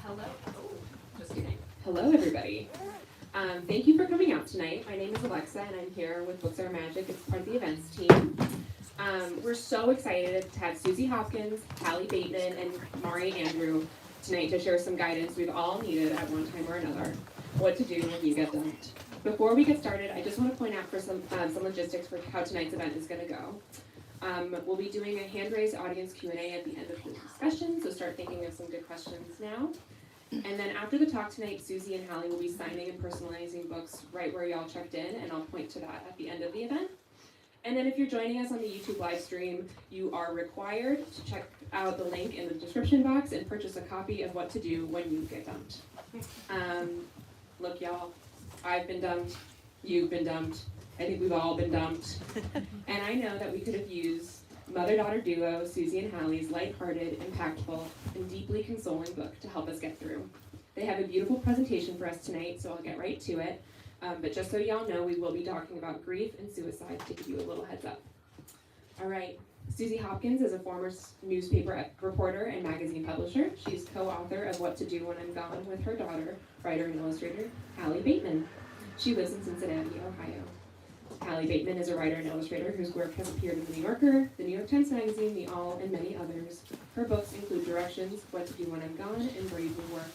Hello. Hello, everybody. Thank you for coming out tonight. My name is Alexa, and I'm here with Books Are Magic as part of the events team. We're so excited to have Suzy Hopkins, Hallie Bateman, and Mari Andrew tonight to share some guidance we've all needed at one time or another, what to do when you get dumped. Before we get started, I just want to point out for some logistics for how tonight's event is going to go. We'll be doing a hand-raised audience Q&A at the end of the discussion, so start thinking of some good questions now. And then after the talk tonight, Suzy and Hallie will be signing and personalizing books right where y'all checked in, and I'll point to that at the end of the event. And then if you're joining us on the YouTube live stream, you are required to check out the link in the description box and purchase a copy of What to Do When You Get Dumped. Look, y'all, I've been dumped, you've been dumped, I think we've all been dumped. And I know that we could have used mother-daughter duo Suzy and Hallie's lighthearted, impactful, and deeply consoling book to help us get through. They have a beautiful presentation for us tonight, so I'll get right to it. But just so y'all know, we will be talking about grief and suicide to give you a little heads up. All right, Suzy Hopkins is a former newspaper reporter and magazine publisher. She's co-author of What to Do When I'm Gone with her daughter, writer and illustrator, Hallie Bateman. She lives in Cincinnati, Ohio. Hallie Bateman is a writer and illustrator whose work has appeared in The New Yorker, The New York Times Magazine, The All, and many others. Her books include Directions, What to Do When I'm Gone, and Brave New Work.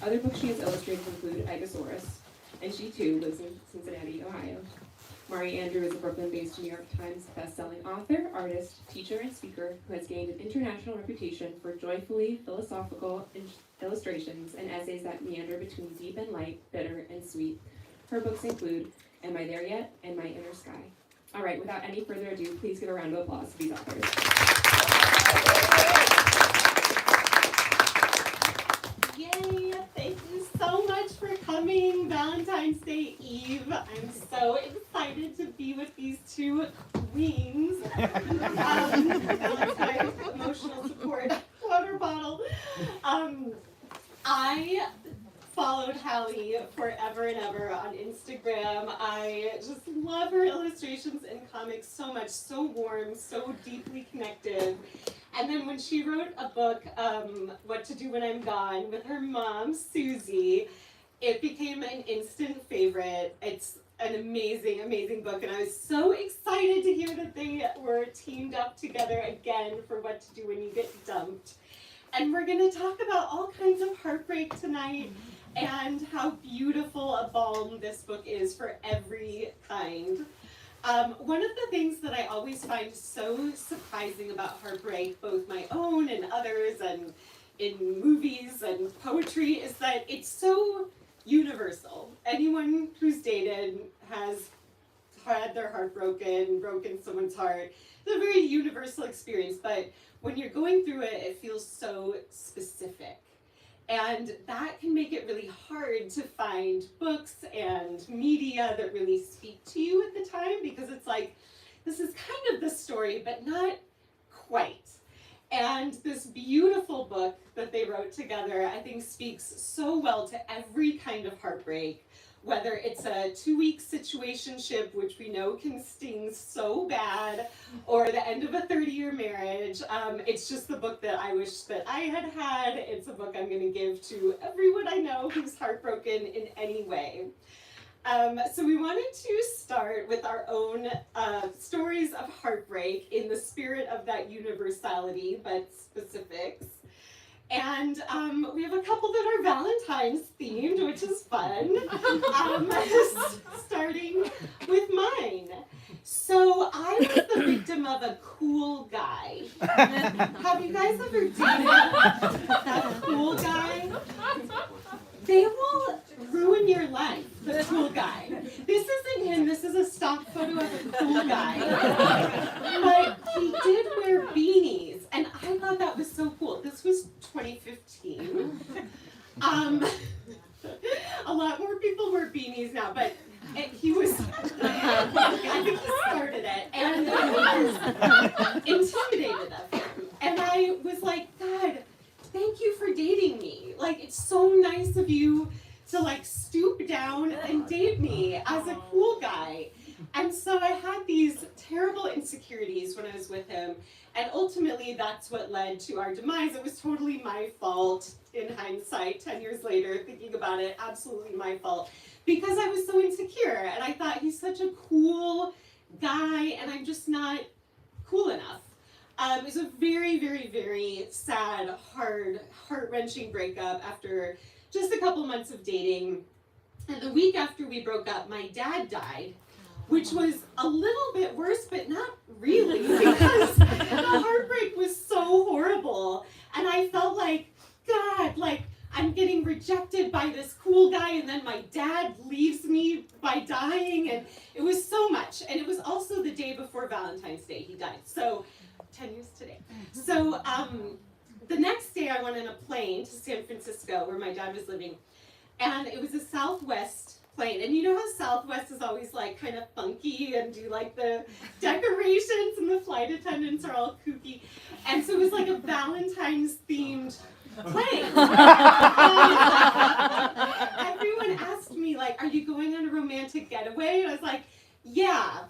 Other books she has illustrated include Agasaurus, and she too lives in Cincinnati, Ohio. Mari Andrew is a Brooklyn-based New York Times best-selling author, artist, teacher, and speaker who has gained an international reputation for joyfully philosophical illustrations and essays that meander between deep and light, bitter and sweet. Her books include Am I There Yet? And My Inner Sky. All right, without any further ado, please give a round of applause to these authors. Yay! Thank you so much for coming, Valentine's Day Eve. I'm so excited to be with these two queens. That's my emotional support water bottle. I followed Hallie forever and ever on Instagram. I just love her illustrations and comics so much, so warm, so deeply connected. And then when she wrote a book, What to Do When I'm Gone, with her mom, Suzy, it became an instant favorite. It's an amazing, amazing book, and I was so excited to hear that they were teamed up together again for What to Do When You Get Dumped. And we're going to talk about all kinds of heartbreak tonight, and how beautiful a balm this book is for every kind. One of the things that I always find so surprising about heartbreak, both my own and others, and in movies and poetry, is that it's so universal. Anyone who's dated has had their heart broken someone's heart. It's a very universal experience, but when you're going through it, it feels so specific. And that can make it really hard to find books and media that really speak to you at the time, because it's like, this is kind of the story, but not quite. And this beautiful book that they wrote together, I think, speaks so well to every kind of heartbreak, whether it's a 2-week situationship, which we know can sting so bad, or the end of a 30-year marriage. It's just the book that I wish that I had had. It's a book I'm going to give to everyone I know who's heartbroken in any way. So we wanted to start with our own stories of heartbreak in the spirit of that universality, but specifics. And we have a couple that are Valentine's themed, which is fun. Starting with mine. So I was the victim of a cool guy. Have you guys ever dated that cool guy? They will ruin your life, the cool guy. This isn't him, this is a stock photo of a cool guy. But he did wear beanies, and I thought that was so cool. This was 2015. A lot more people wear beanies now, but he was, I think he started it, and I was intimidated of him. And I was like, God, thank you for dating me. Like, it's so nice of you to like stoop down and date me as a cool guy. And so I had these terrible insecurities when I was with him, and ultimately that's what led to our demise. It was totally my fault. in hindsight, 10 years later, thinking about it, absolutely my fault. Because I was so insecure, and I thought he's such a cool guy, and I'm just not cool enough. It was a very, very, very sad, heart-wrenching breakup after just a couple months of dating. And the week after we broke up, my dad died, which was a little bit worse, but not really, because the heartbreak was so horrible. And I felt like, God, like, I'm getting rejected by this cool guy, and then my dad leaves me by dying, and it was so much. And it was also the day before Valentine's Day he died, so 10 years today. So the next day I went on a plane to San Francisco, where my dad was living, and it was a Southwest plane. And you know how Southwest is always like kind of funky and do like the decorations, and the flight attendants are all kooky. And so it was like a Valentine's themed plane. Everyone asked me, like, are you going on a romantic getaway? And I was like, yeah.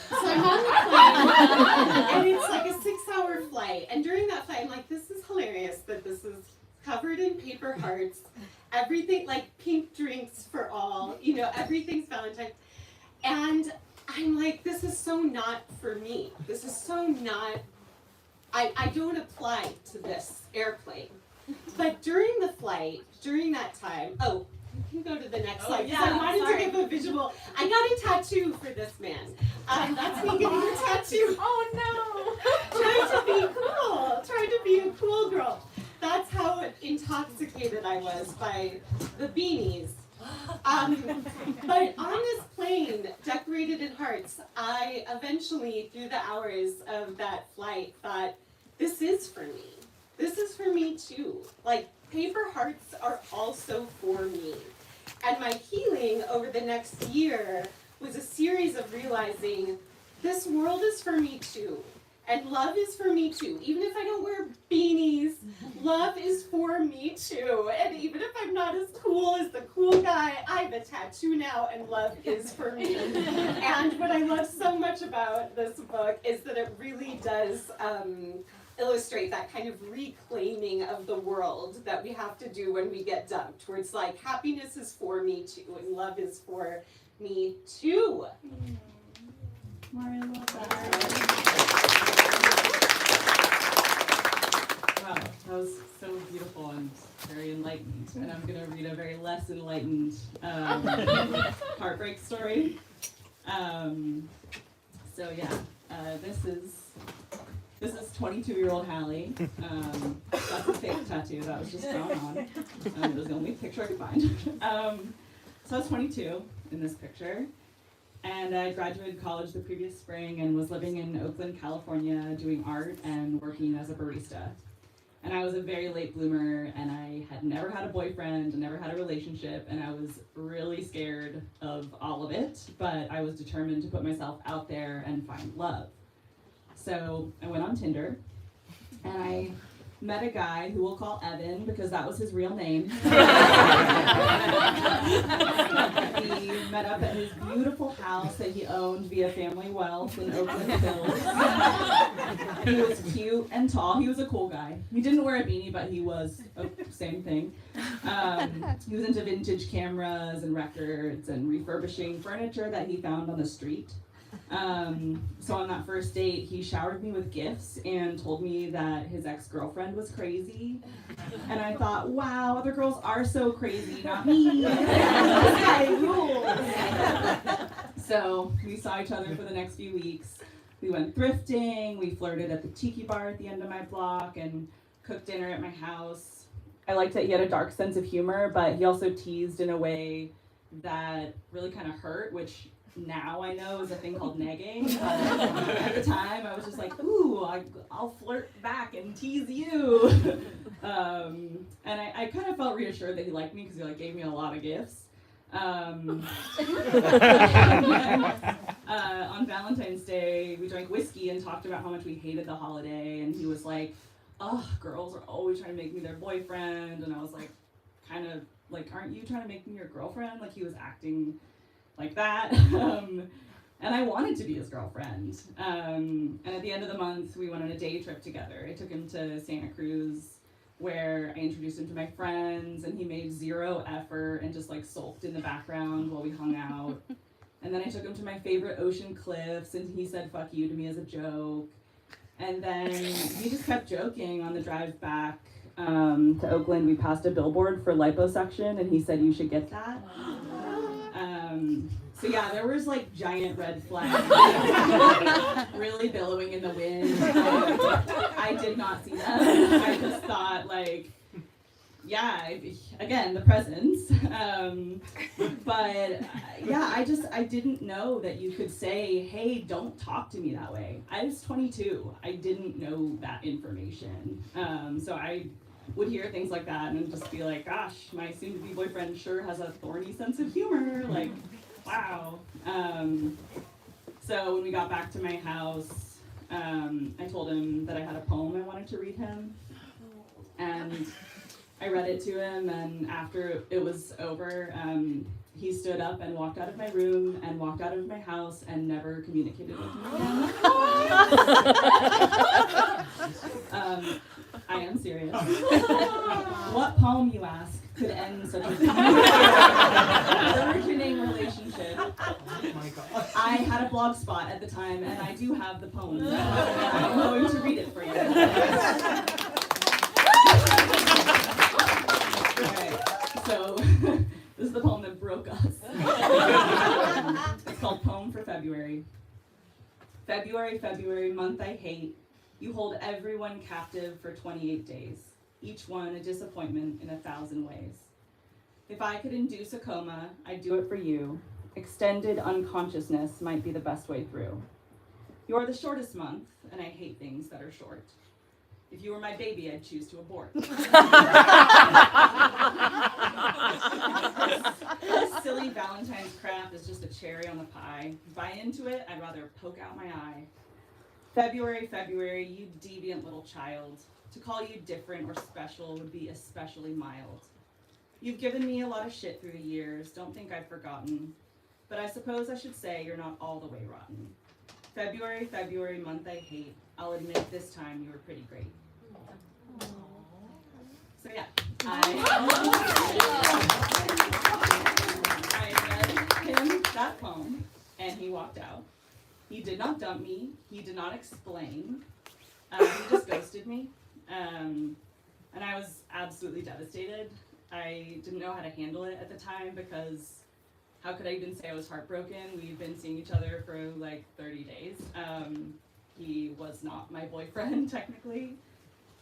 So I'm on the plane, and it's like a 6-hour flight. And during that flight, I'm like, this is hilarious that this is covered in paper hearts. Everything, like pink drinks for all, you know, everything's Valentine's. And I'm like, this is so not for me. This is so not, I don't apply to this airplane. But during the flight, during that time, you can go to the next slide. Yeah, I wanted to give a visual. I got a tattoo for this man. That's me getting a tattoo. Oh no! Trying to be cool. Trying to be a cool girl. That's how intoxicated I was by the beanies. But on this plane, decorated in hearts, I eventually, through the hours of that flight, thought, this is for me. This is for me too. Like, paper hearts are also for me. And my healing over the next year was a series of realizing this world is for me too. And love is for me too. Even if I don't wear beanies, love is for me too. And even if I'm not as cool as the cool guy, I have a tattoo now, and love is for me. And what I love so much about this book is that it really does illustrate that kind of reclaiming of the world that we have to do when we get dumped, where it's like, happiness is for me too, and love is for me too. Maria, love that. Wow, that was so beautiful and very enlightened. And I'm going to read a very less enlightened heartbreak story. This is 22-year-old Hallie. That's a fake tattoo that was just drawn on. It was the only picture I could find. So I was 22 in this picture. And I graduated college the previous spring and was living in Oakland, California, doing art and working as a barista. And I was a very late bloomer, and I had never had a boyfriend and never had a relationship, and I was really scared of all of it, but I was determined to put myself out there and find love. So I went on Tinder, and I met a guy who we'll call Evan because that was his real name. We met up at his beautiful house that he owned via family wealth in Oakland Hills. He was cute and tall. He was a cool guy. He didn't wear a beanie, but he was same thing. He was into vintage cameras and records and refurbishing furniture that he found on the street. So on that first date, he showered me with gifts and told me that his ex-girlfriend was crazy. And I thought, wow, other girls are so crazy, not me. This guy rules. So we saw each other for the next few weeks. We went thrifting, we flirted at the tiki bar at the end of my block, and cooked dinner at my house. I liked that he had a dark sense of humor, but he also teased in a way that really kind of hurt, which now I know is a thing called negging. At the time, I was just like, ooh, I'll flirt back and tease you. And I kind of felt reassured that he liked me because he gave me a lot of gifts. On Valentine's Day, we drank whiskey and talked about how much we hated the holiday, and he was like, oh, girls are always trying to make me their boyfriend, and I was like, kind of like, aren't you trying to make me your girlfriend? Like, he was acting like that, and I wanted to be his girlfriend. And at the end of the month, we went on a day trip together. I took him to Santa Cruz where I introduced him to my friends, and he made zero effort and just like sulked in the background while we hung out. And then I took him to my favorite ocean cliffs, and he said "fuck you" to me as a joke. And then we just kept joking on the drive back to Oakland. We passed a billboard for liposuction, and he said, "You should get that." So yeah, there was like giant red flags really billowing in the wind. I did not see them. I just thought like, yeah, again, the presence. But yeah, I didn't know that you could say, hey, don't talk to me that way. I was 22. I didn't know that information. So I would hear things like that and just be like, gosh, my soon-to-be boyfriend sure has a thorny sense of humor. Like, wow. So when we got back to my house, I told him that I had a poem I wanted to read him. And I read it to him, and after it was over, he stood up and walked out of my room and walked out of my house and never communicated with me again. I am serious. What poem, you ask, could end such a burgeoning relationship? Oh my God. I had a blog spot at the time, and I do have the poem. I'm going to read it for you. Alright, so this is the poem that broke us. It's called Poem for February. February, February, month I hate. You hold everyone captive for 28 days, each one a disappointment in 1,000 ways. If I could induce a coma, I'd do it for you. Extended unconsciousness might be the best way through. You're the shortest month, and I hate things that are short. If you were my baby, I'd choose to abort. This silly Valentine's crap is just a cherry on the pie. Buy into it, I'd rather poke out my eye. February, February, you deviant little child. To call you different or special would be especially mild. You've given me a lot of shit through the years, don't think I've forgotten. But I suppose I should say you're not all the way rotten. February, February, month I hate. I'll admit this time you were pretty great. So yeah, I read him that poem, and he walked out. He did not dump me. He did not explain. He just ghosted me. And I was absolutely devastated. I didn't know how to handle it at the time because how could I even say I was heartbroken? We'd been seeing each other for like 30 days. He was not my boyfriend, technically.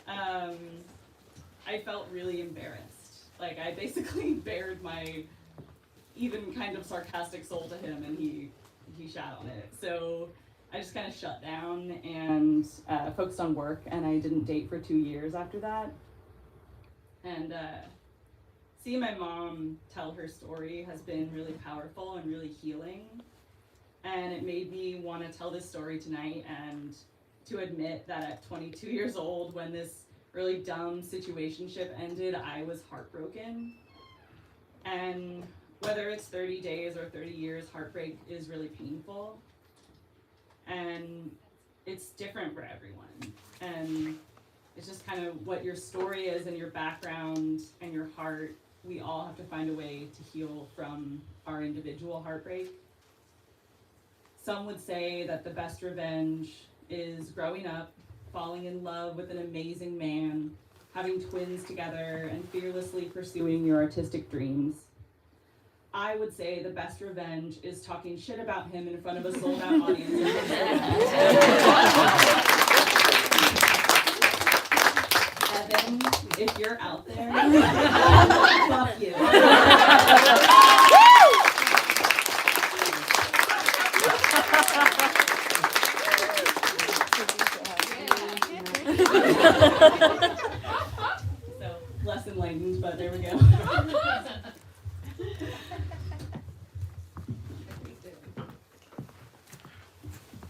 I felt really embarrassed. Like, I basically bared my even kind of sarcastic soul to him, and he shat on it. So I just kind of shut down and focused on work, and I didn't date for 2 years after that. And seeing my mom tell her story has been really powerful and really healing. And it made me want to tell this story tonight and to admit that at 22 years old, when this really dumb situationship ended, I was heartbroken. And whether it's 30 days or 30 years, heartbreak is really painful. And it's different for everyone. And it's just kind of what your story is and your background and your heart. We all have to find a way to heal from our individual heartbreak. Some would say that the best revenge is growing up, falling in love with an amazing man, having twins together, and fearlessly pursuing your artistic dreams. I would say the best revenge is talking shit about him in front of a sold-out audience. Evan, if you're out there, fuck you. So, less enlightened, but there we go.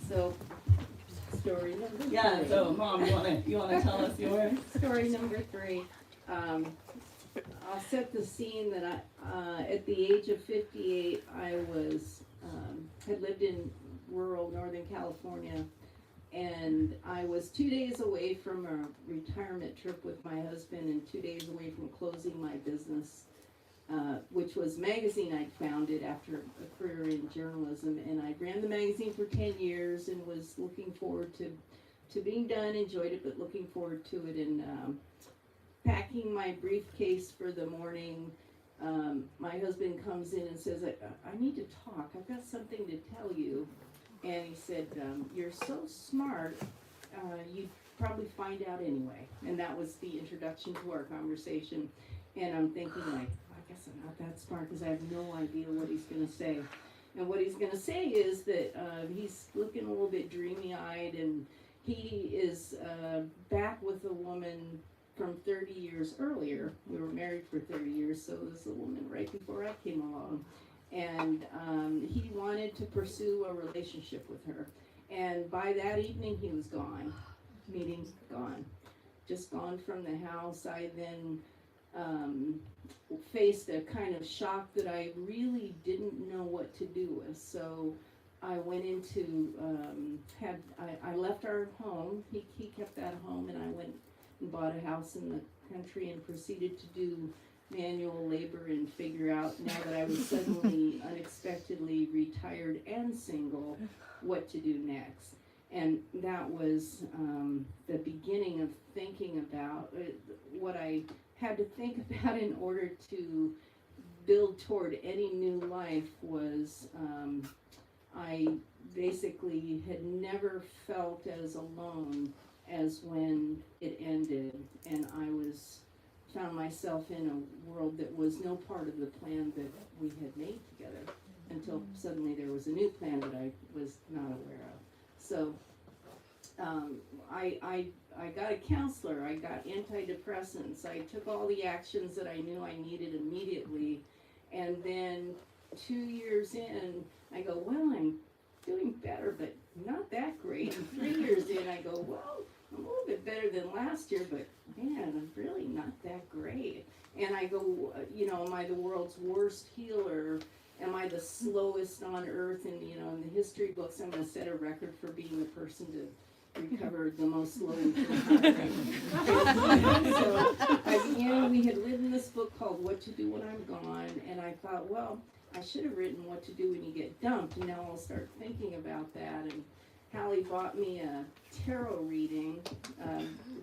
So, story number three. Yeah, so Mom, you wanna tell us yours? Story number 3. I'll set the scene that at the age of 58, I was had lived in rural Northern California, And I was 2 days away from a retirement trip with my husband and 2 days away from closing my business, which was a magazine I'd founded after a career in journalism. And I ran the magazine for 10 years and was looking forward to being done, enjoyed it, but looking forward to it. And packing my briefcase for the morning, my husband comes in and says, I need to talk. I've got something to tell you. And he said, you're so smart, you'd probably find out anyway. And that was the introduction to our conversation. And I'm thinking, like, I guess I'm not that smart because I have no idea what he's going to say. And what he's going to say is that he's looking a little bit dreamy-eyed, and he is back with a woman from 30 years earlier. We were married for 30 years, so this is a woman right before I came along. And he wanted to pursue a relationship with her. And by that evening, he was gone. Meeting gone. Just gone from the house. I then faced a kind of shock that I really didn't know what to do with. So I went into, I left our home. He kept that home, and I went and bought a house in the country and proceeded to do manual labor and figure out, now that I was suddenly unexpectedly retired and single, what to do next. And that was the beginning of thinking about what I had to think about in order to build toward any new life. Was I basically had never felt as alone as when it ended, and I found myself in a world that was no part of the plan that we had made together, until suddenly there was a new plan that I was not aware of. So I got a counselor, I got antidepressants, I took all the actions that I knew I needed immediately, and then 2 years in, I go, well, I'm doing better, but not that great. And 3 years in, I go, well, I'm a little bit better than last year, but man, I'm really not that great. And I go, am I the world's worst healer? Am I the slowest on earth? And, in the history books, I'm going to set a record for being the person to recover the most slowly from heartbreak. So we had written this book called What to Do When I'm Gone, and I thought, well, I should have written What to Do When You Get Dumped, and now I'll start thinking about that. And Hallie bought me a tarot reading,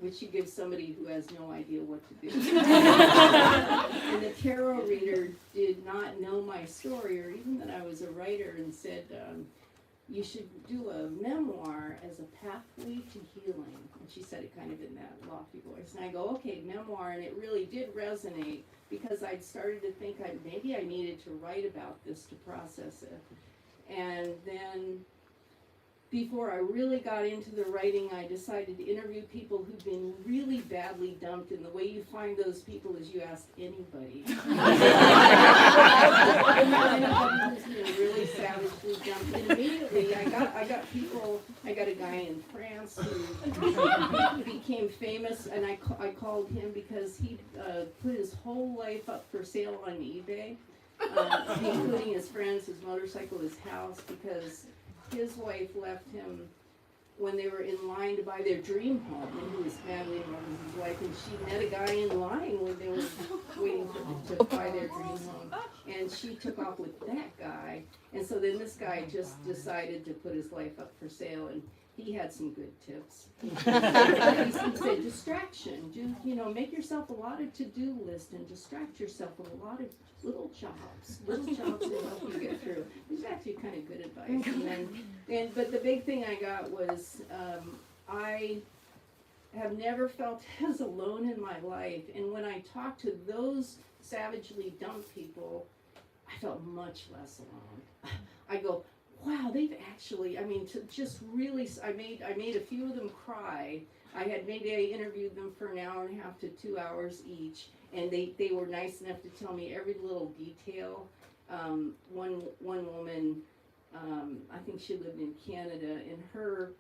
which you give somebody who has no idea what to do. And the tarot reader did not know my story, or even that I was a writer, and said, you should do a memoir as a pathway to healing. And she said it kind of in that lofty voice. And I go, okay, memoir, and it really did resonate, because I'd started to think maybe I needed to write about this to process it. And then before I really got into the writing, I decided to interview people who've been really badly dumped, and the way you find those people is you ask anybody. Anybody who's been really savagely dumped. And immediately I got people, I got a guy in France who became famous, and I called him because he put his whole life up for sale on eBay, including his friends, his motorcycle, his house, because his wife left him when they were in line to buy their dream home, and he was madly in love with his wife, and she met a guy in line when they were waiting to buy their dream home, and she took off with that guy. And so then this guy just decided to put his life up for sale, and he had some good tips. He said, distraction, make yourself a lot of to-do list and distract yourself with a lot of little jobs to help you get through. It was actually kind of good advice. But the big thing I got was, I have never felt as alone in my life, and when I talk to those savagely dumped people, I felt much less alone. I go, wow, they've actually, I made a few of them cry. Maybe I interviewed them for an hour and a half to 2 hours each, and they were nice enough to tell me every little detail. One woman, I think she lived in Canada, and her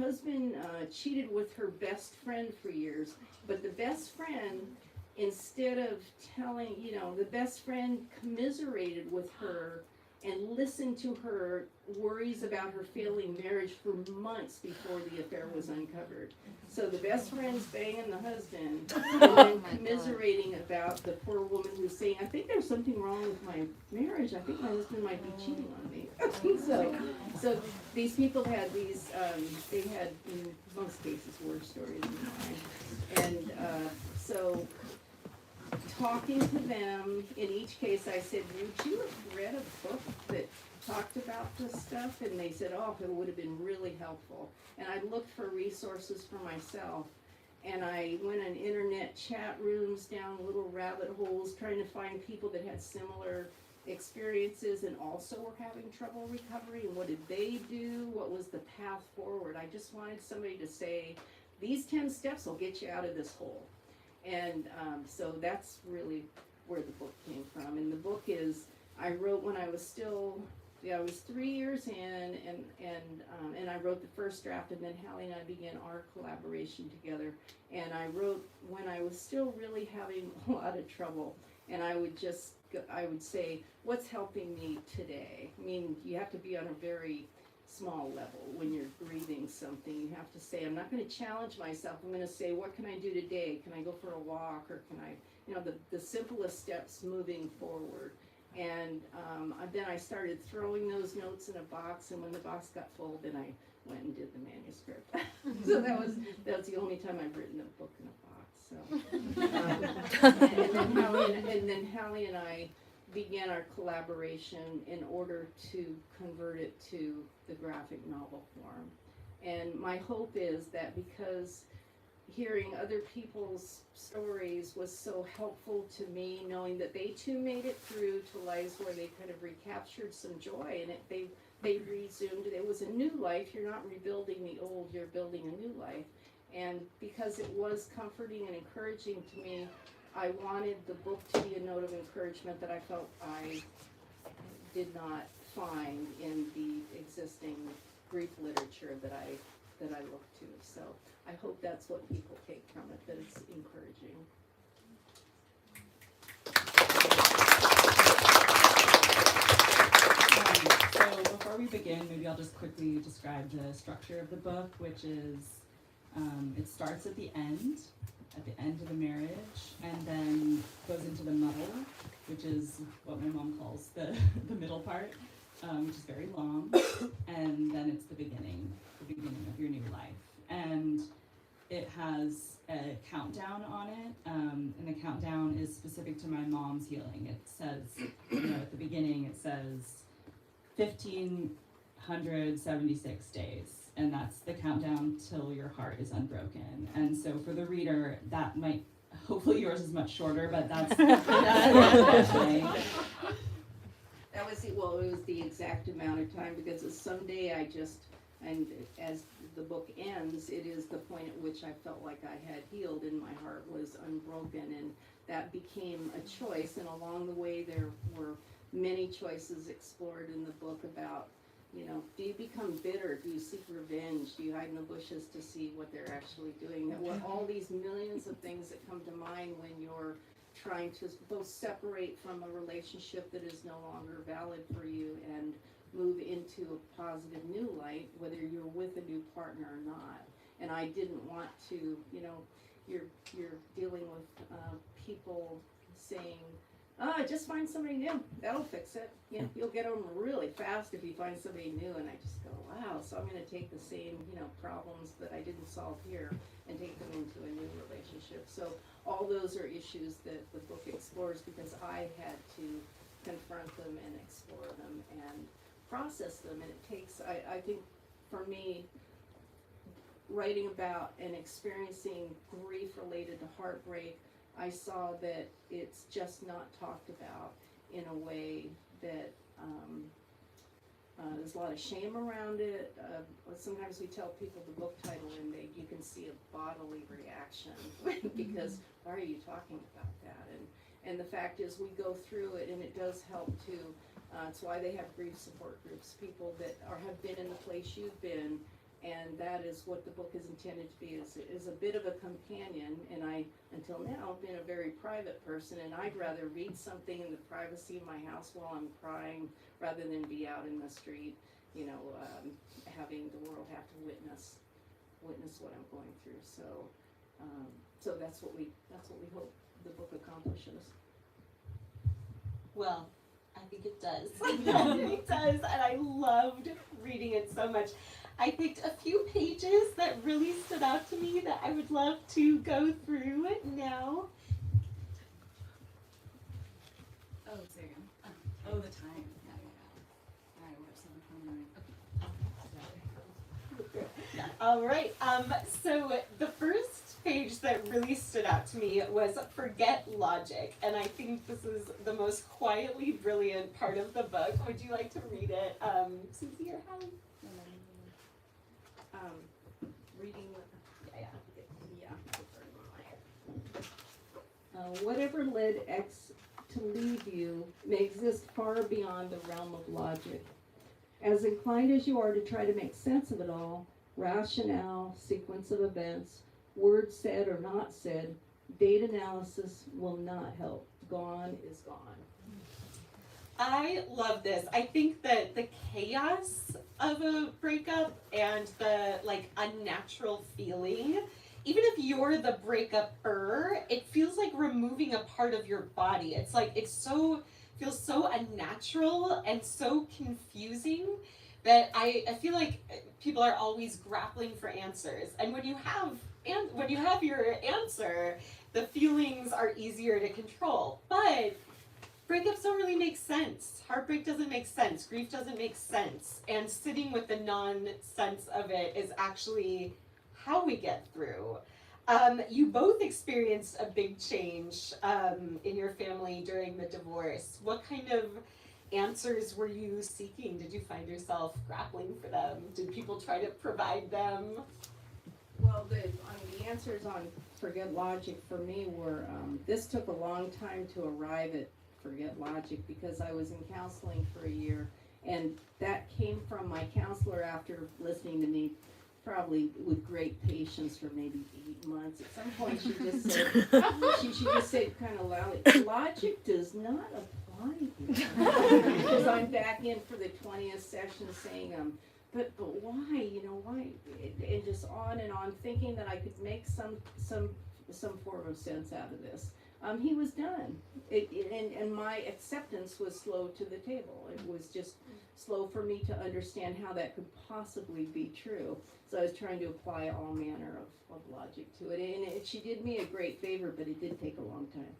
husband cheated with her best friend for years, but the best friend, instead of telling, the best friend commiserated with her and listened to her worries about her failing marriage for months before the affair was uncovered. So the best friend's banging the husband and then commiserating about the poor woman who's saying, I think there's something wrong with my marriage. I think my husband might be cheating on me. So these people had these, they had in most cases worse stories than mine. And so talking to them, in each case I said, would you have read a book that talked about this stuff? And they said, oh, it would have been really helpful. And I looked for resources for myself. And I went in internet chat rooms, down little rabbit holes, trying to find people that had similar experiences and also were having trouble recovering. And what did they do? What was the path forward? I just wanted somebody to say, these 10 steps will get you out of this hole. And so that's really where the book came from. And the book is, I wrote when I was still, I was 3 years in, and I wrote the first draft, and then Hallie and I began our collaboration together. And I wrote when I was still really having a lot of trouble. And I would say, what's helping me today? I mean, you have to be on a very small level when you're grieving something. You have to say, I'm not going to challenge myself. I'm going to say, what can I do today? Can I go for a walk, or can I, the simplest steps moving forward. And then I started throwing those notes in a box, and when the box got full, then I went and did the manuscript. So that was the only time I've written a book in a box. So, and then Hallie and I began our collaboration in order to convert it to the graphic novel form. And my hope is that because hearing other people's stories was so helpful to me, knowing that they too made it through to lives where they kind of recaptured some joy, and they resumed. It was a new life. You're not rebuilding the old, you're building a new life. And because it was comforting and encouraging to me, I wanted the book to be a note of encouragement that I felt I did not find in the existing grief literature that I look to. So I hope that's what people take from it, that it's encouraging. So before we begin, maybe I'll just quickly describe the structure of the book, which is it starts at the end of the marriage, and then goes into the muddle, which is what my mom calls the middle part, which is very long, and then it's the beginning of your new life. And it has a countdown on it, and the countdown is specific to my mom's healing. It says, at the beginning, it says 1,576 days. And that's the countdown till your heart is unbroken. And so for the reader, that might, hopefully yours is much shorter, but that's It was the exact amount of time, because someday and as the book ends, it is the point at which I felt like I had healed and my heart was unbroken, and that became a choice. And along the way, there were many choices explored in the book about, do you become bitter? Do you seek revenge? Do you hide in the bushes to see what they're actually doing? All these millions of things that come to mind when you're trying to both separate from a relationship that is no longer valid for you and move into a positive new light, whether you're with a new partner or not. And I didn't want to, you're dealing with people saying, just find somebody new. That'll fix it. You'll get them really fast if you find somebody new. And I just go, wow. So I'm going to take the same, problems that I didn't solve here and take them into a new relationship. So all those are issues that the book explores, because I had to confront them and explore them and process them. And it takes, I think for me, writing about and experiencing grief related to heartbreak, I saw that it's just not talked about in a way that there's a lot of shame around it. Sometimes we tell people the book title and you can see a bodily reaction because why are you talking about that? And the fact is we go through it, and it does help too. It's why they have grief support groups, people that have been in the place you've been and that is what the book is intended to be, is a bit of a companion. And I, until now, have been a very private person, and I'd rather read something in the privacy of my house while I'm crying rather than be out in the street, having the world have to witness what I'm going through. So that's what we hope the book accomplishes. Well, I think it does. It does, and I loved reading it so much. I picked a few pages that really stood out to me that I would love to go through now. Oh, there you go. Oh, the time. All right, All right. So the first page that really stood out to me was Forget Logic, and I think this is the most quietly brilliant part of the book. Would you like to read it, Suzy or Hallie? Reading. Whatever led X to leave you may exist far beyond the realm of logic. As inclined as you are to try to make sense of it all, rationale, sequence of events, words said or not said, data analysis will not help. Gone is gone. I love this. I think that the chaos of a breakup and the unnatural feeling, even if you're the breakup-er, it feels like removing a part of your body. It's like feels so unnatural and so confusing that I feel like people are always grappling for answers. And when you have your answer, the feelings are easier to control. But breakups don't really make sense. Heartbreak doesn't make sense. Grief doesn't make sense. And sitting with the non-sense of it is actually how we get through. You both experienced a big change in your family during the divorce. What kind of answers were you seeking? Did you find yourself grappling for them? Did people try to provide them? Well, the answers on Forget Logic for me were, this took a long time to arrive at Forget Logic because I was in counseling for a year, and that came from my counselor after listening to me probably with great patience for maybe 8 months. At some point she just said, she just said kind of loudly, logic does not apply here. Because I'm back in for the 20th session saying, but why, why? And just on and on, thinking that I could make some form of sense out of this. He was done. And my acceptance was slow to the table. It was just slow for me to understand how that could possibly be true. So I was trying to apply all manner of logic to it. And she did me a great favor, but it did take a long time.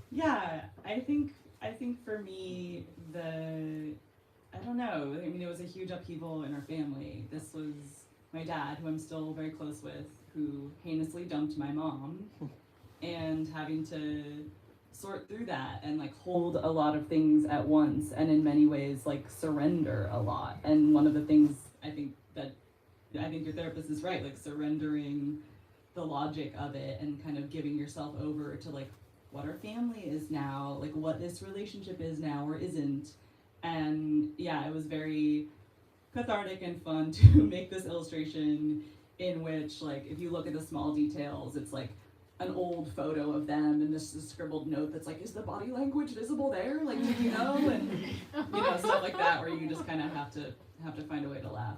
Yeah, I think for me, I don't know. I mean, it was a huge upheaval in our family. This was my dad, who I'm still very close with, who heinously dumped my mom, and having to sort through that and hold a lot of things at once, and in many ways surrender a lot. And one of the things I think your therapist is right, surrendering the logic of it and kind of giving yourself over to what our family is now, what this relationship is now or isn't. And yeah, it was very cathartic and fun to make this illustration in which if you look at the small details, it's an old photo of them and this scribbled note that's is the body language visible there? Did you know? And stuff like that, where you just kind of have to find a way to laugh.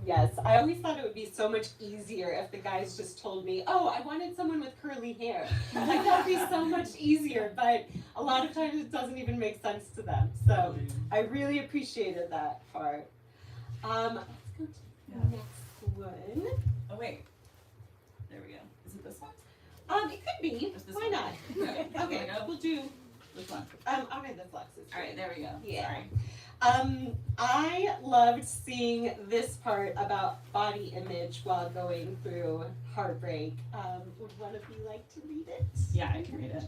Yes, I always thought it would be so much easier if the guys just told me, oh, I wanted someone with curly hair. That would be so much easier, but a lot of times it doesn't even make sense to them. So I really appreciated that part. Let's go to the next one. Oh wait, there we go. Is it this one? It could be. Why one? not? Okay, we'll do. Which one? I'll read the fluxes. All right, there we go. Yeah. Sorry. I loved seeing this part about body image while going through heartbreak. Would one of you like to read it? Yeah, I can read it.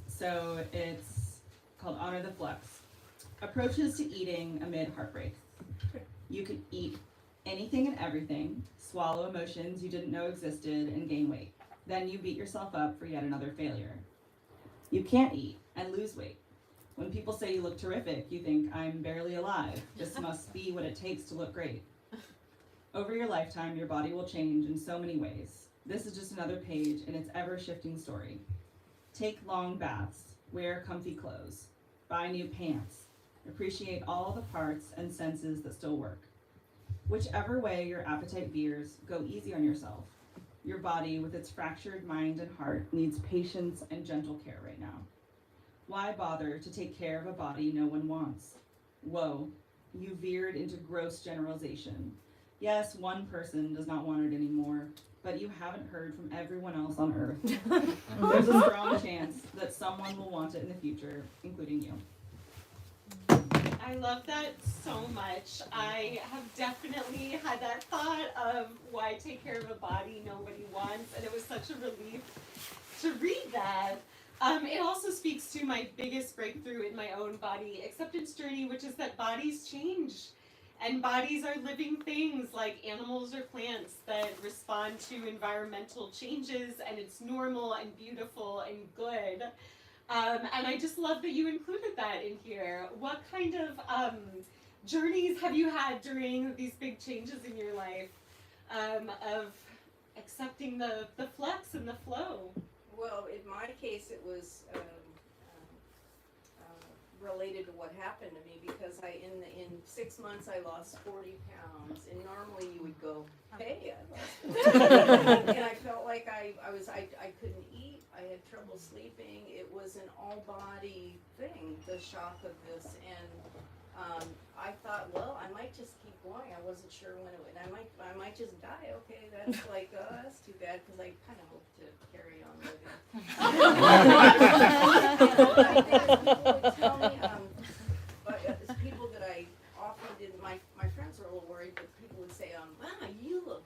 So it's called Honor the Flux. Approaches to eating amid heartbreak. You can eat anything and everything, swallow emotions you didn't know existed, and gain weight. Then you beat yourself up for yet another failure. You can't eat and lose weight. When people say you look terrific, you think, I'm barely alive. This must be what it takes to look great. Over your lifetime, your body will change in so many ways. This is just another page in its ever-shifting story. Take long baths, wear comfy clothes, buy new pants, appreciate all the parts and senses that still work. Whichever way your appetite veers, go easy on yourself. Your body, with its fractured mind and heart, needs patience and gentle care right now. Why bother to take care of a body no one wants? Whoa, you veered into gross generalization. Yes, one person does not want it anymore, but you haven't heard from everyone else on Earth. There's a strong chance that someone will want it in the future, including you. I love that so much. I have definitely had that thought of why take care of a body nobody wants, and it was such a relief to read that. It also speaks to my biggest breakthrough in my own body acceptance journey, which is that bodies change. And bodies are living things like animals or plants that respond to environmental changes, and it's normal and beautiful and good. And I just love that you included that in here. What kind of journeys have you had during these big changes in your life of accepting the flux and the flow? Well, in my case, it was related to what happened to me because in 6 months I lost 40 pounds, and normally you would go, hey, I lost 40 pounds. And I felt like I couldn't eat, I had trouble sleeping. It was an all body thing, the shock of this, and I thought, well, I might just keep going. I wasn't sure when it would. I might just die. Okay, that's like, that's too bad because I kind of hope to carry on living. And people would tell me, but it's people that I often didn't. My friends were a little worried, but people would say, wow, you look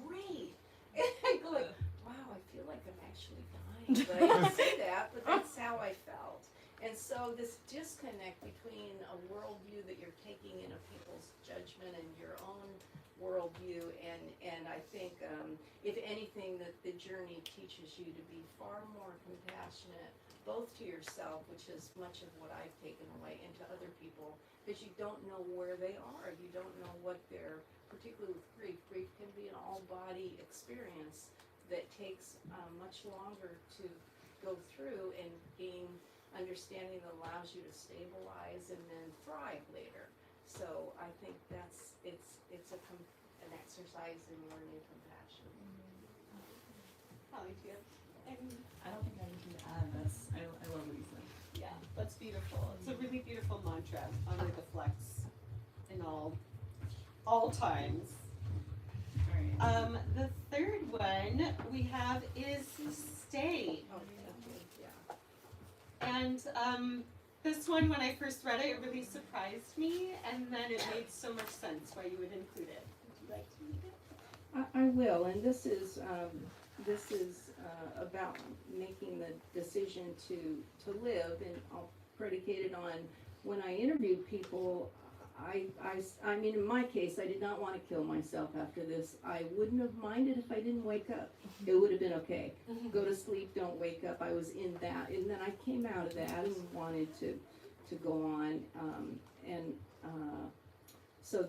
great. And I go like, wow, I feel like I'm actually dying. But I didn't say that, but that's how I felt. And so this disconnect between a worldview that you're taking in of people's judgment and your own worldview, and I think if anything that the journey teaches you to be far more compassionate, both to yourself, which is much of what I've taken away, and to other people, because you don't know where they are. You don't know what they're, particularly with grief. Grief can be an all-body experience that takes much longer to go through and gain understanding that allows you to stabilize and then thrive later. So I think it's an exercise in learning compassion. Hallie, do you have any? I don't think I have anything to add. I love what you said. Yeah, that's beautiful. It's a really beautiful mantra. Honor the flex in all times. All right. The third one we have is stay. Oh, okay, yeah. And this one, when I first read it, it really surprised me, and then it made so much sense why you would include it. Would you like to read it? I will, and this is about making the decision to live, and I'll predicate it on when I interviewed people. I mean, in my case, I did not want to kill myself after this. I wouldn't have minded if I didn't wake up. It would have been okay. Go to sleep, don't wake up. I was in that, and then I came out of that and wanted to go on. So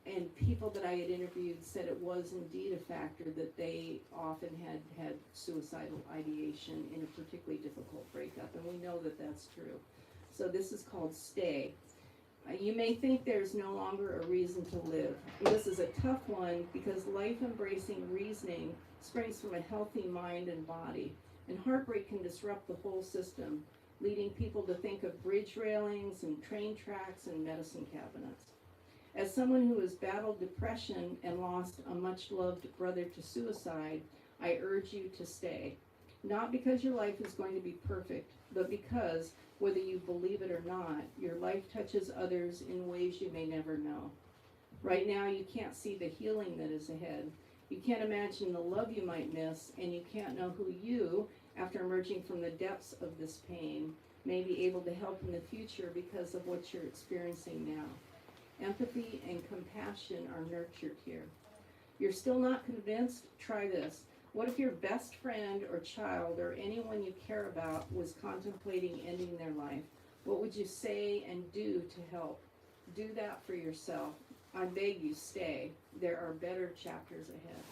and people that I had interviewed said it was indeed a factor that they often had suicidal ideation in a particularly difficult breakup, and we know that that's true. So this is called Stay. You may think there's no longer a reason to live. This is a tough one because life-embracing reasoning springs from a healthy mind and body, and heartbreak can disrupt the whole system, leading people to think of bridge railings and train tracks and medicine cabinets. As someone who has battled depression and lost a much-loved brother to suicide, I urge you to stay. Not because your life is going to be perfect, but because, whether you believe it or not, your life touches others in ways you may never know. Right now, you can't see the healing that is ahead. You can't imagine the love you might miss, and you can't know who you, after emerging from the depths of this pain, may be able to help in the future because of what you're experiencing now. Empathy and compassion are nurtured here. You're still not convinced? Try this. What if your best friend or child or anyone you care about was contemplating ending their life? What would you say and do to help? Do that for yourself. I beg you, stay. There are better chapters ahead.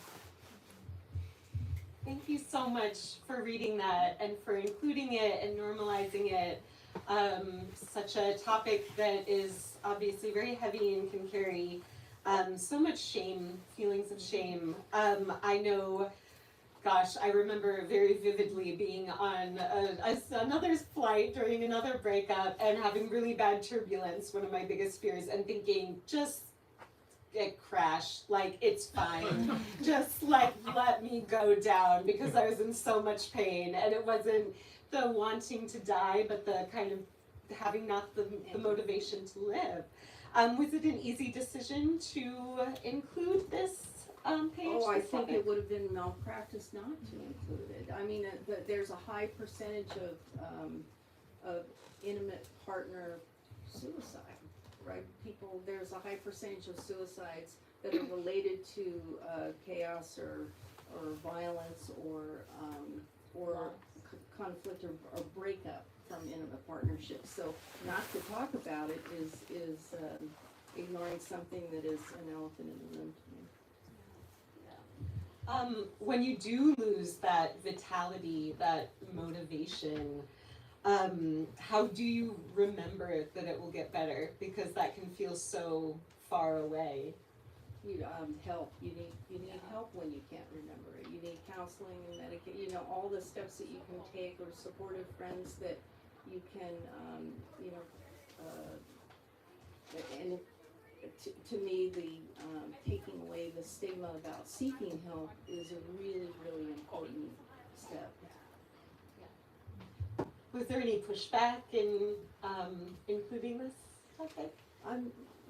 Thank you so much for reading that and for including it and normalizing it. Such a topic that is obviously very heavy and can carry so much shame, feelings of shame. I know, gosh, I remember very vividly being on another flight during another breakup and having really bad turbulence, one of my biggest fears, and thinking, just it crashed, like it's fine, just like let me go down, because I was in so much pain, and it wasn't the wanting to die, but the kind of having not the motivation to live. Was it an easy decision to include this page? Oh, I this think topic? it would have been malpractice not to include it. I mean, there's a high percentage of intimate partner suicide, right? There's a high percentage of suicides that are related to chaos or violence or conflict or breakup from intimate partnerships. So not to talk about it is ignoring something that is an elephant in the room to me. When you do lose that vitality, that motivation, how do you remember that it will get better? Because that can feel so far away. You help. You need help when you can't remember it. You need counseling and medication. All the steps that you can take, or supportive friends that you can, and to me, the taking away the stigma about seeking help is a really, really important step. Was there any pushback in including this topic?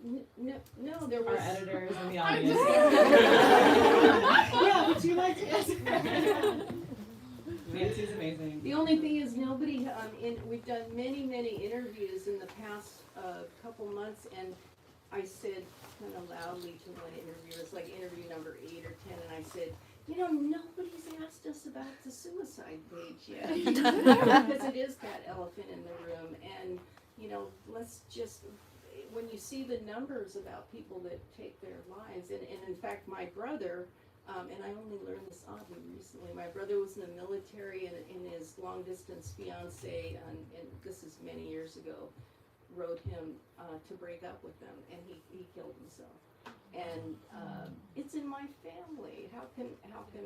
No, there was. Our editors in the audience. Yeah, would you like to answer? Nancy's amazing. The only thing is nobody, we've done many interviews in the past couple months, and I said kind of loudly to one interviewer, it's like interview number 8 or 10, and I said, nobody's asked us about the suicide page yet. Because it is that elephant in the room, and, let's just, when you see the numbers about people that take their lives, and in fact, my brother, and I only learned this oddly recently. My brother was in the military, and his long-distance fiance, and this is many years ago, wrote him to break up with them, and he killed himself. And it's in my family. How can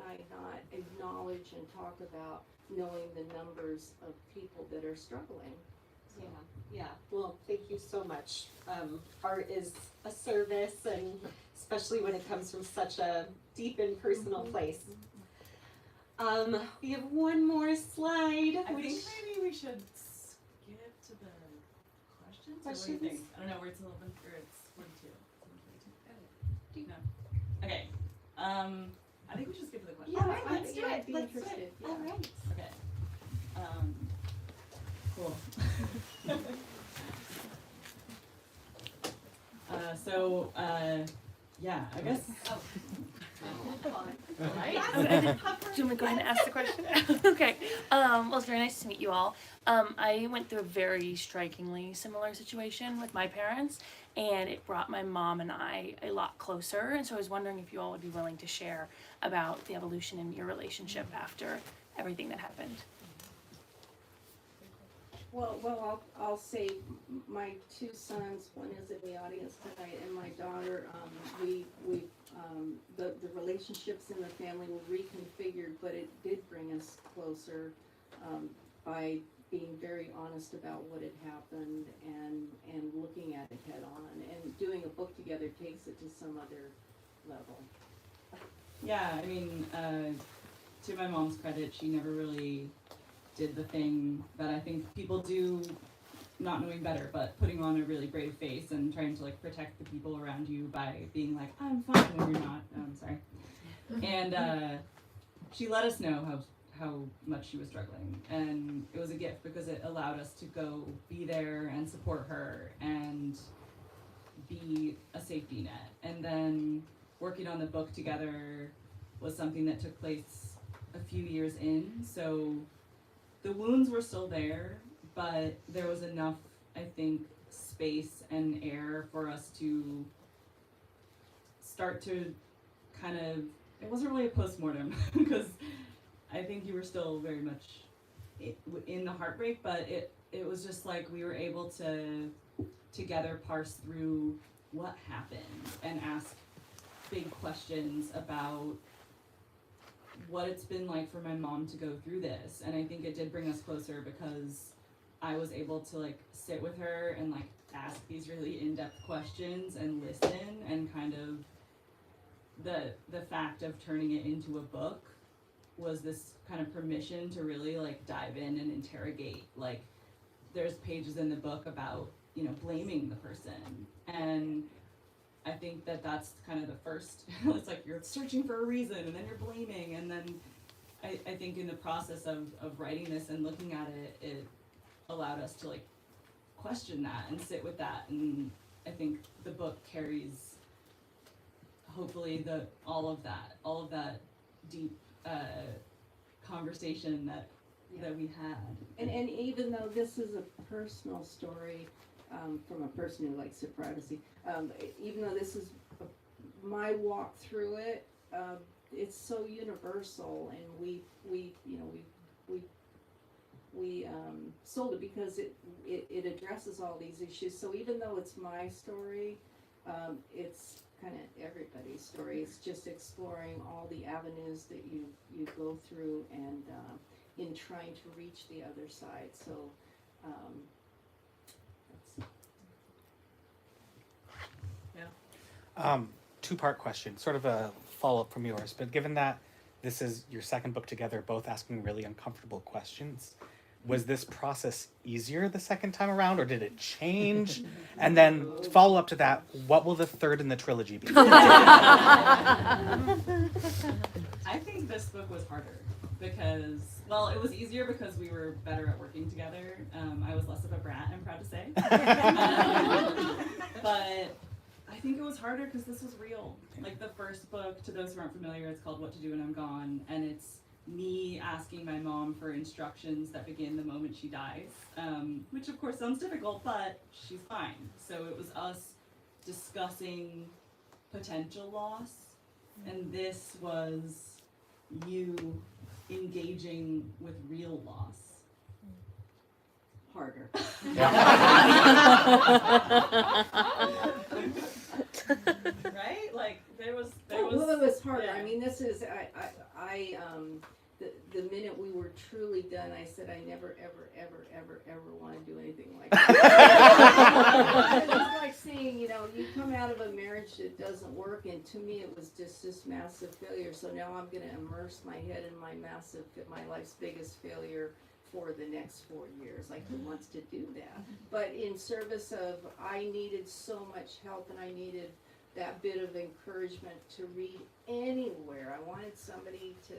I not acknowledge and talk about knowing the numbers of people that are struggling? So. Yeah. Well, thank you so much. Art is a service, and especially when it comes from such a deep and personal place. We have one more slide. I think maybe we should skip to the questions. Or what do you think? I don't know. Where it's 11 or it's 42. No. Okay. I think we should skip to the questions. All right, let's do it. I'd be Let's do interested. it. Yeah. All right. Okay. Cool. Yeah, I guess. Right. Okay. Do you want me to go ahead and ask the question? Okay. Well, it's very nice to meet you all. I went through a very strikingly similar situation with my parents, and it brought my mom and I a lot closer. And so I was wondering if you all would be willing to share about the evolution in your relationship after everything that happened. Well, I'll say my 2 sons, one is in the audience tonight, and my daughter, the relationships in the family were reconfigured, but it did bring us closer by being very honest about what had happened and looking at it head on, and doing a book together takes it to some other level. Yeah, I mean, to my mom's credit, she never really did the thing that I think people do, not knowing better, but putting on a really brave face and trying to protect the people around you by being like, I'm fine when you're not. Sorry. And she let us know how much she was struggling, and it was a gift because it allowed us to go be there and support her and be a safety net. And then working on the book together was something that took place a few years in, so the wounds were still there, but there was enough I think, space and air for us to start to kind of, it wasn't really a postmortem because I think you were still very much in the heartbreak, but it was just like we were able to together parse through what happened and ask big questions about what it's been like for my mom to go through this. And I think it did bring us closer because I was able to like sit with her and like ask these really in-depth questions and listen, and kind of the fact of turning it into a book was this kind of permission to really like dive in and interrogate. Like there's pages in the book about, you know, blaming the person, and I think that that's kind of the first, it's like you're searching for a reason and then you're blaming, and then I think in the process of writing this and looking at it, it allowed us to like question that and sit with that, and I think the book carries hopefully all of that deep conversation that we had. And even though this is a personal story, from a person who likes privacy, even though this is my walk through it, it's so universal, and we sold it because it addresses all these issues. So even though it's my story, it's kind of everybody's story. It's just exploring all the avenues that you go through, and in trying to reach the other side. So Two-part question, sort of a follow-up from yours, but given that this is your second book together, both asking really uncomfortable questions, was this process easier the second time around, or did it change? And then follow up to that, what will the third in the trilogy be? I think this book was harder because, well, it was easier because we were better at working together. I was less of a brat, I'm proud to say. But I think it was harder because this was real. Like the first book, to those who aren't familiar, it's called What to Do When I'm Gone, and it's me asking my mom for instructions that begin the moment she dies, which of course sounds difficult, but she's fine. So it was us discussing potential loss, and this was you engaging with real loss. Harder. Right? Like there was. Well, it was harder. Yeah. I mean, this is the minute we were truly done, I said I never ever want to do anything like that. It's like saying, you know, you come out of a marriage that doesn't work, and to me it was just this massive failure. So now I'm going to immerse my head in my life's biggest failure for the next 4 years. Like, who wants to do that? But in service of, I needed so much help, and I needed that bit of encouragement to read anywhere. I wanted somebody to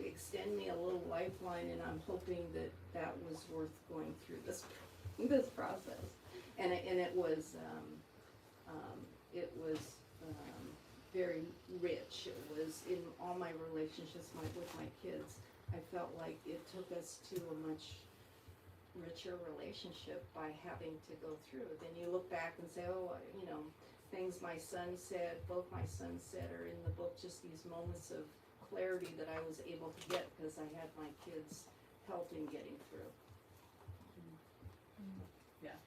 extend me a little lifeline, and I'm hoping that was worth going through this process. And it was very rich. It was in all my relationships with my kids. I felt like it took us to a much richer relationship by having to go through. Then you look back and say, oh, you know, things my son said, both my sons said, are in the book, just these moments of clarity that I was able to get because I had my kids' help in getting through. Yeah.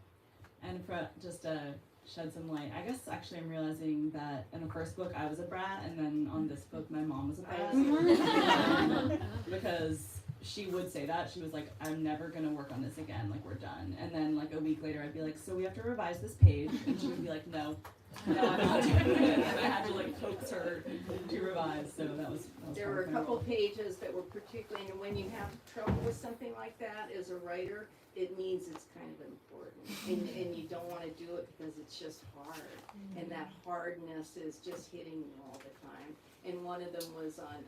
And for just to shed some light, I guess actually I'm realizing that in the first book I was a brat, and then on this book my mom was a brat. Because she would say that. She was like, I'm never going to work on this again, like we're done. And then like a week later I'd be like, so we have to revise this page, and she would be like, no, I'm not doing it. And I had to like coax her to revise, so that was There were a couple pages that were particularly, and when you have trouble with something like that as a writer, it means it's kind of important, and you don't want to do it because it's just hard, and that hardness is just hitting you all the time. And one of them was on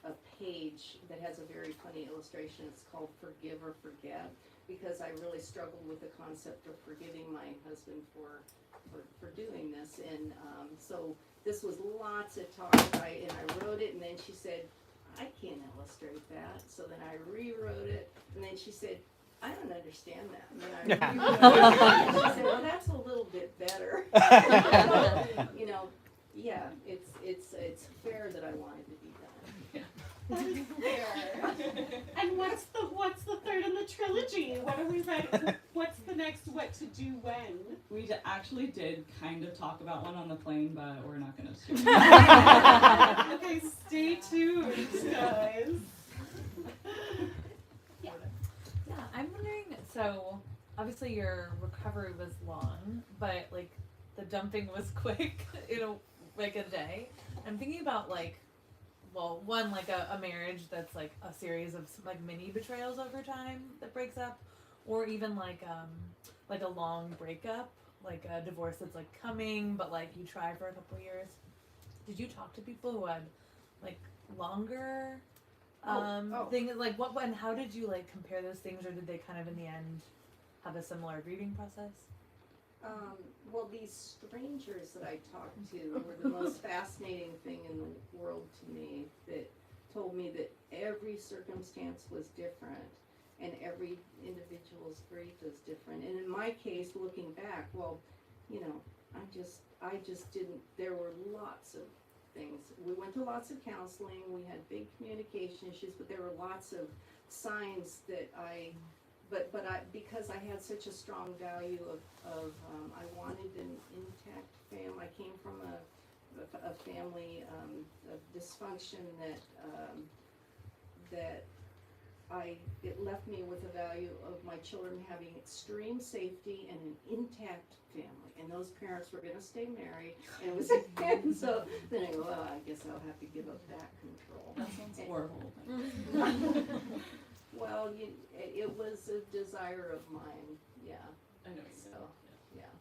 a page that has a very funny illustration. It's called Forgive or Forget, because I really struggled with the concept of forgiving my husband for doing this, and so this was lots of talk, and I wrote it, and then she said, I can't illustrate that. So then I rewrote it, and then she said, I don't understand that. And then she said, well, that's a little bit better. You know, yeah, it's fair that I wanted to be done. That is fair. And what's the third in the trilogy? What are we ready? What's the next what to do when? We actually did kind of talk about one on the plane, but we're not gonna share. Okay, stay tuned, guys. Yeah, I'm wondering, so obviously your recovery was long, but like the dumping was quick, like a day. I'm thinking about like, well, one, like a marriage that's like a series of like mini betrayals over time that breaks up, or even like a long breakup, like a divorce that's like coming, but like you try for a couple of years. Did you talk to people who had like longer things, like what and how did you like compare those things, or did they kind of in the end have a similar grieving process? Well, these strangers that I talked to were the most fascinating thing in the world to me, that told me that every circumstance was different and every individual's grief is different. And in my case, looking back, well, you know, I just didn't, there were lots of things. We went to lots of counseling, we had big communication issues, but there were lots of signs that but I, because I had such a strong value of I wanted an intact family. I came from a family of dysfunction that it left me with a value of my children having extreme safety and an intact family, and those parents were going to stay married, and it was and so then I go, well, I guess I'll have to give up that control. That sounds horrible. Well, it was a desire of mine, yeah. I know. So, yeah.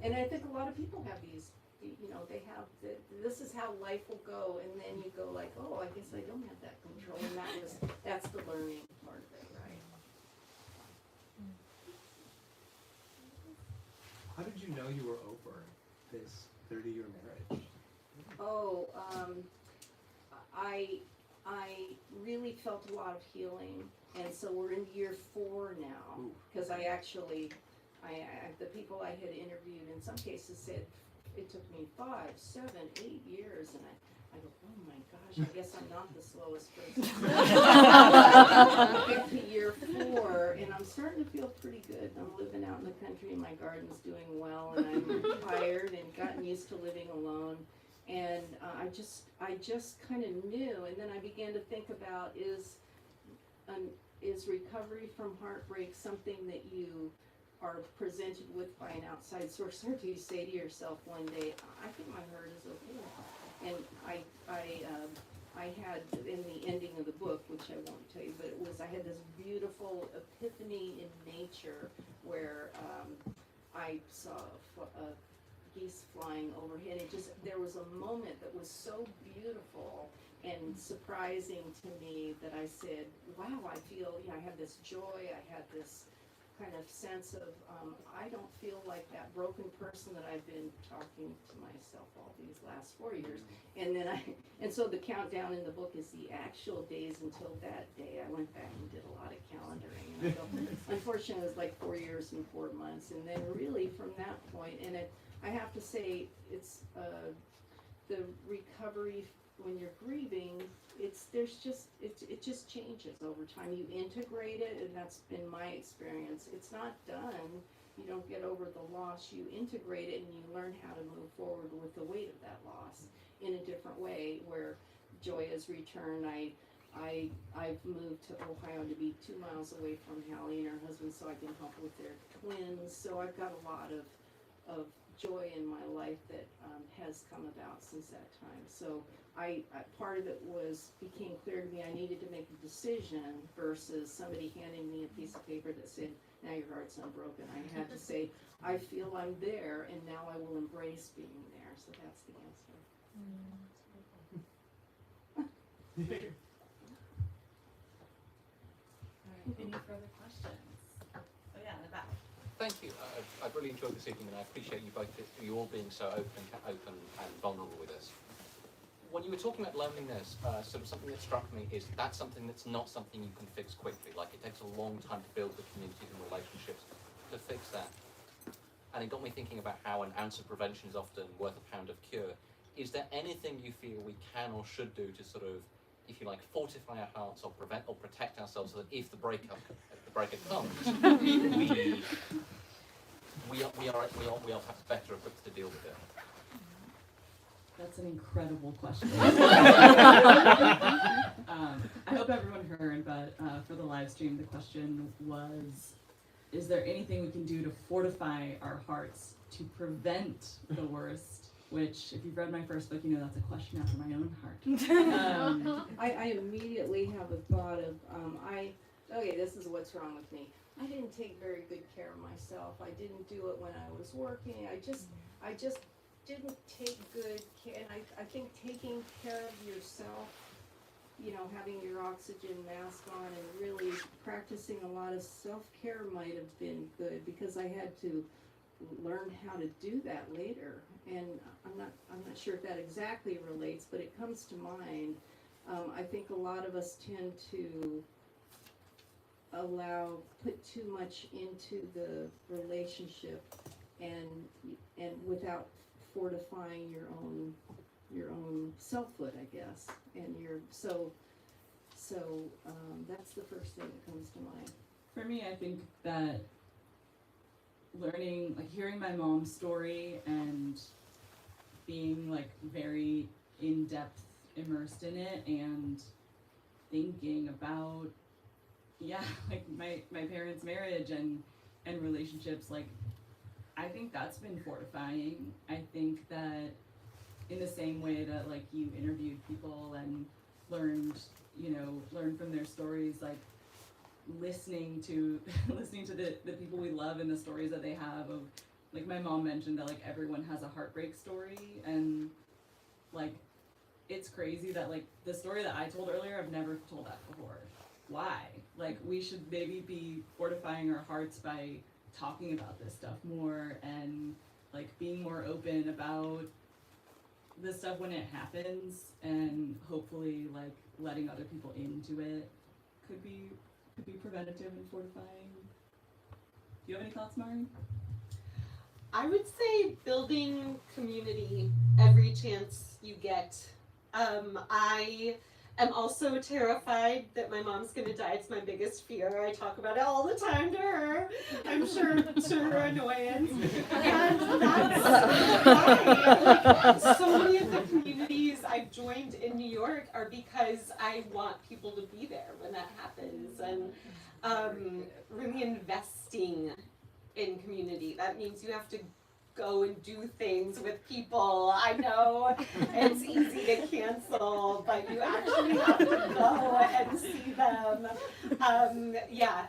And I think a lot of people have these, you know, they have, this is how life will go, and then you go like, oh, I guess I don't have that control, and that's the learning part of it, right? How did you know you were over this 30-year marriage? Oh, I really felt a lot of healing, and so we're in year 4 now, because I the people I had interviewed in some cases said it took me 5, 7, 8 years, and I go, oh my gosh, I guess I'm not the slowest person. I get to year 4, and I'm starting to feel pretty good. I'm living out in the country, and my garden's doing well, and I'm retired and gotten used to living alone. And I just kind of knew, and then I began to think about, is recovery from heartbreak something that you are presented with by an outside source, or do you say to yourself one day, I think my hurt is okay? And I had, in the ending of the book, which I won't tell you, but I had this beautiful epiphany in nature where I saw a geese flying overhead. There was a moment that was so beautiful and surprising to me that I said, wow, I feel, I have this joy, I had this kind of sense of, I don't feel like that broken person that I've been talking to myself all these last 4 years. And so the countdown in the book is the actual days until that day. I went back and did a lot of calendaring. And unfortunately, it was like 4 years and 4 months. And then really from that point, and I have to say, it's the recovery when you're grieving. It just changes over time. You integrate it, and that's been my experience. It's not done. You don't get over the loss. You integrate it, and you learn how to move forward with the weight of that loss in a different way. Where joy has returned. I've moved to Ohio to be 2 miles away from Hallie and her husband, so I can help with their twins. So I've got a lot of joy in my life that has come about since that time. So I part of it became clear to me I needed to make a decision versus somebody handing me a piece of paper that said, now your heart's unbroken. I had to say, I feel I'm there, and now I will embrace being there. So that's the answer. Any further questions? Oh yeah, in the back. Thank you. I've really enjoyed this evening, and I appreciate you all being so open and vulnerable with us. when you were talking about loneliness, sort of something that struck me is that's something that's not something you can fix quickly. Like it takes a long time to build the communities and relationships to fix that. And it got me thinking about how an ounce of prevention is often worth a pound of cure. Is there anything you feel we can or should do to sort of, if you like, fortify our hearts or prevent or protect ourselves so that if the breakup comes, we all have better equipped to deal with it? That's an incredible question. I hope everyone heard, but for the live stream, the question was, is there anything we can do to fortify our hearts to prevent the worst? Which, if you've read my first book, you know that's a question after my own heart. I immediately have a thought of, okay, this is what's wrong with me. I didn't take very good care of myself. I didn't do it when I was working. I just didn't take good care. And I think taking care of yourself, you know, having your oxygen mask on and really practicing a lot of self-care might have been good, because I had to learn how to do that later. And I'm not sure if that exactly relates, but it comes to mind. I think a lot of us tend to put too much into the relationship and without fortifying your own selfhood, I guess. And so that's the first thing that comes to mind. For me, I think that learning, like hearing my mom's story and being like very in-depth immersed in it and thinking about, like my parents' marriage and relationships, like I think that's been fortifying. I think that in the same way that like you interviewed people and learned from their stories, like listening to the people we love and the stories that they have of, like my mom mentioned that like everyone has a heartbreak story, and like it's crazy that like the story that I told earlier, I've never told that before. Why? Like we should maybe be fortifying our hearts by talking about this stuff more and like being more open about this stuff when it happens, and hopefully like letting other people into it could be preventative and fortifying. Do you have any thoughts, Mari? I would say building community every chance you get. I am also terrified that my mom's gonna die. It's my biggest fear. I talk about it all the time to her. I'm sure to her annoyance. And that's why. Like, so many of the communities I've joined in New York are because I want people to be there when that happens, and really investing in community. That means you have to go and do things with people. I know it's easy to cancel, but you actually have to go and see them.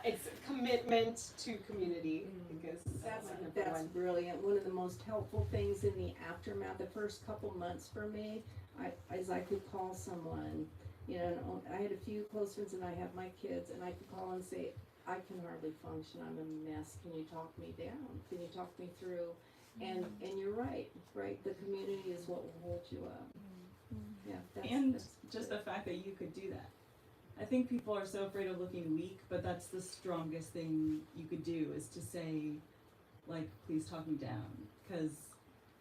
It's commitment to community, because That's number one. brilliant. One of the most helpful things in the aftermath, the first couple months for me, I could call someone, you know, I had a few close friends and I have my kids, and I could call and say, I can hardly function, I'm a mess, can you talk me down? Can you talk me through? And you're right, the community is what will hold you up. Yeah, that's just the fact that you could do that. I think people are so afraid of looking weak, but that's the strongest thing you could do, is to say, like, please talk me down, because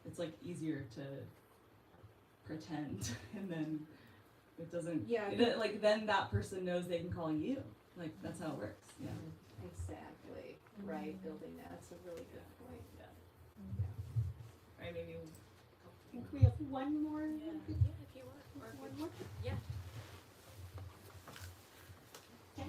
it's like easier to pretend, and then it doesn't. Like then that person knows they can call you. Like that's how it works. Yeah. exactly right. Building that's a really good point. Right, maybe. I think we have one more. Yeah, if you want. One more. Yeah. Yes.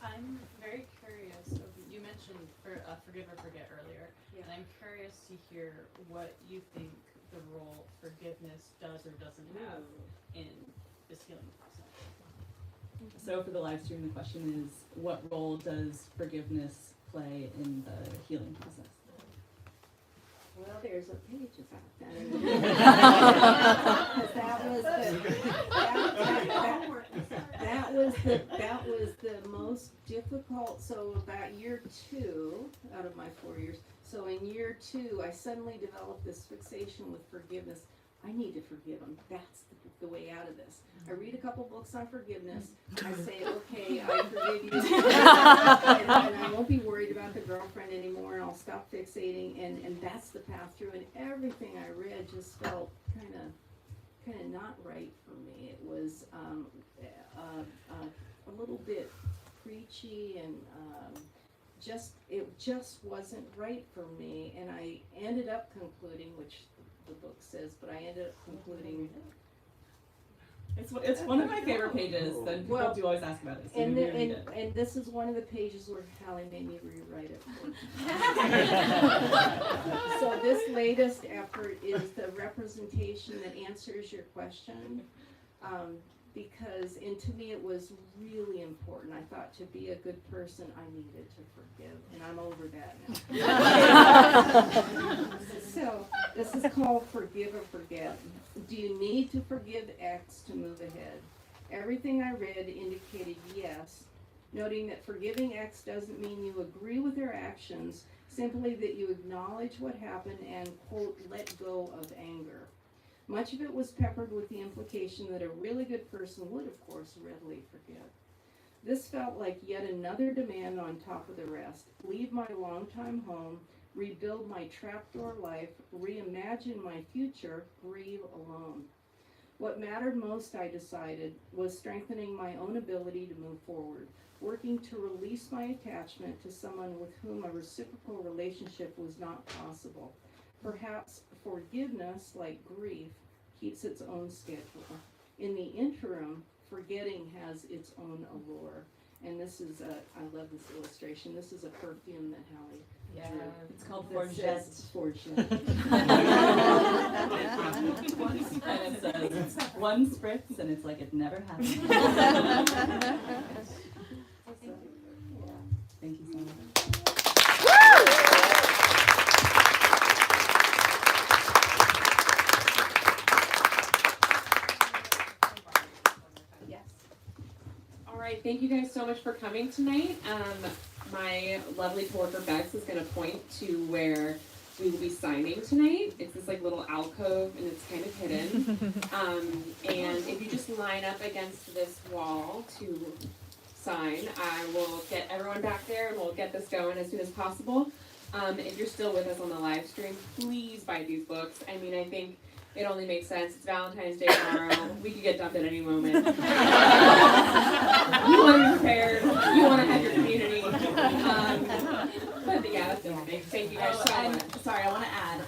I'm very curious. So you mentioned forgive or forget earlier, Yeah. and I'm curious to hear what you think the role forgiveness does or doesn't have in this healing process. So for the live stream, the question is, what role does forgiveness play in the healing process? Well, there's a page about that was the most difficult. So about year 2 out of my 4 years. So in year 2, I suddenly developed this fixation with forgiveness. I need to forgive him. That's the way out of this. I read a couple books on forgiveness. I say, okay, I forgive you. and I won't be worried about the girlfriend anymore, and I'll stop fixating. And that's the path through. And everything I read just felt kind of not right for me. It was a little bit preachy, and it just wasn't right for me. And I ended up concluding, which the book says, but I ended up concluding. It's one of my favorite pages that people do always ask about it. So And this is one of the pages where Hallie made me rewrite it. So this latest effort is the representation that answers your question. Because, and to me it was really important. I thought to be a good person I needed to forgive, and I'm over that now. So this is called Forgive or Forget. Do you need to forgive X to move ahead? Everything I read indicated yes, noting that forgiving X doesn't mean you agree with their actions, simply that you acknowledge what happened and, quote, let go of anger. Much of it was peppered with the implication that a really good person would, of course, readily forgive. This felt like yet another demand on top of the rest. Leave my longtime home, rebuild my trapdoor life, reimagine my future, grieve alone. What mattered most, I decided, was strengthening my own ability to move forward, working to release my attachment to someone with whom a reciprocal relationship was not possible. Perhaps forgiveness, like grief, keeps its own schedule. In the interim, forgetting has its own allure. And this is I love this illustration. This is a perfume that Hallie drew. It's called Forget. Forget. And it says, one spritz, and it's like it never happened. Thank you so much. Thank you guys so much for coming tonight. My lovely coworker Bex is going to point to where we will be signing tonight. It's this like little alcove and it's kind of hidden. And if you just line up against this wall to sign, I will get everyone back there and we'll get this going as soon as possible. If you're still with us on the live stream, please buy these books. I mean, I think it only makes sense. It's Valentine's Day tomorrow. We could get dumped at any moment. You want to be prepared. You want to have your community. But yeah, that's the thing. Thank you guys so much. Sorry, I want to add,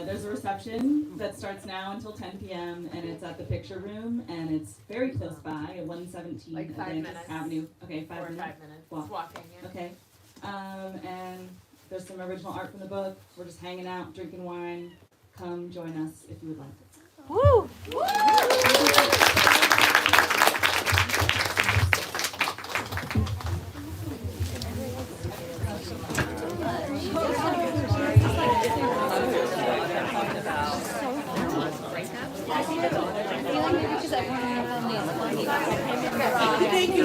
there's a reception that starts now until 10 p.m. and it's at the Picture Room, and it's very close by, 117 Like 5 Atlantic minutes. Avenue. Okay, 5 Or minutes. 5 minutes. Walk. Walking, yeah. Okay. And there's some original art from the book. We're just hanging out, drinking wine. Come join us if you would like. Woo! Thank you.